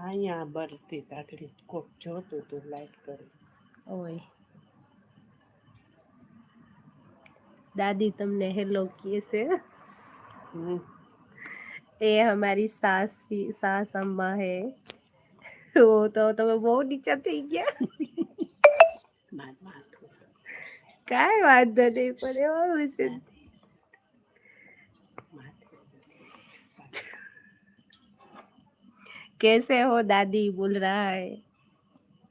અહીંયા બરતી કાકડી કોક જોતું તું લાઈટ કરી. ઓય दादी तुमने हेलो किए से ये हमारी सास अम्मा है वो तो તમે બહુ નીચા થઈ ગયા. કાંઈ વાંધો નહીં પણ એવું છે. कैसे हो दादी बोल रहा है.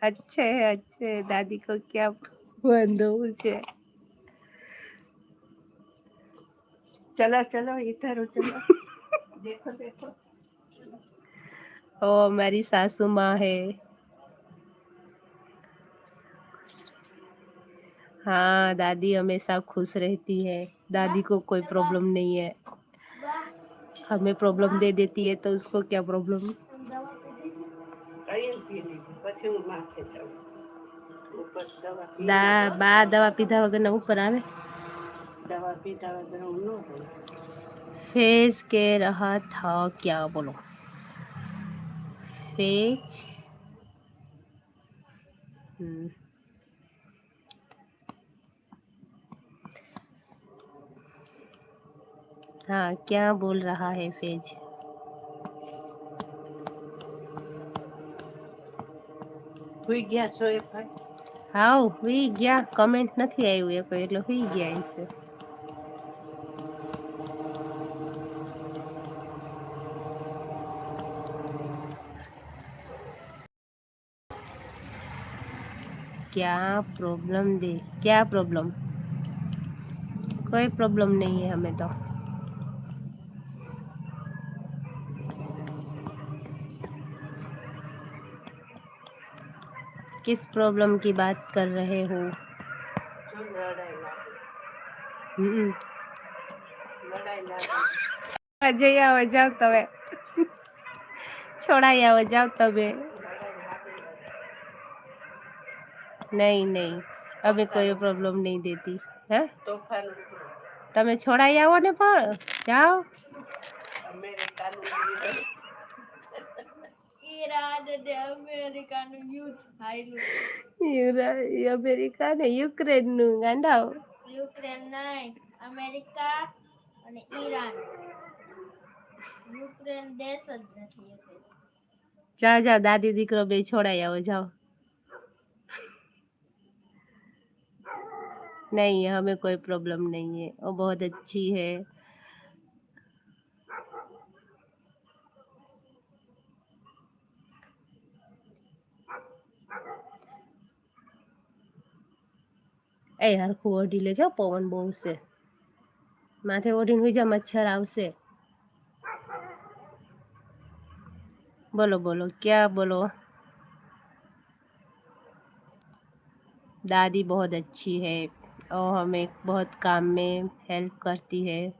अच्छे है अच्छे. दादी को क्या वांधो છે. चलो चलो इधर हो चलो. देखो देखो ओ हमारी सासू माँ है. हाँ दादी हमेशा खुश रहती है. दादी को कोई प्रॉब्लम नहीं है. हमें प्रॉब्लम दे देती है तो उसको क्या प्रॉब्लम. બા દવા પીધા વગર ઉપર આવે. દવા પીધા વગર હું ન હોય. फेज के रहा था क्या बोलो. फेज हाँ क्या बोल रहा है फेज. હુઈ ગયા છો એ ભાઈ. હાઉ હુઈ ગયા. કમેન્ટ નથી આવ્યું એ કોઈ એટલે હુઈ ગયા હશે. क्या प्रॉब्लम दे. क्या प्रॉब्लम. कोई प्रॉब्लम नहीं है हमें तो. किस प्रॉब्लम की बात कर रहे हो. જઈ આવો જાઓ તમે. છોડાઈ આવો જાઓ તમે. नहीं नहीं अभी कोई प्रॉब्लम नहीं देती है. તમે છોડાઈ આવો ને પણ જાઓ. અમેરિકા ને યુક્રેન નું ગાંડાઓ. યુક્રેન નહીં અમેરિકા અને ઈરાન. યુક્રેન દેશ જ નથી. જાઓ જાઓ દાદી દીકરો બે છોડાઈ આવો જાઓ. नहीं हमें कोई प्रॉब्लम नहीं है. वो बहुत अच्छी है. એ હરખું ઓઢી લેજો પવન બહુ છે. માથે ઓઢીને હુઈ જા મચ્છર આવશે. बोलो बोलो क्या बोलो. दादी बहुत अच्छी है और हमें बहुत काम में हेल्प करती है.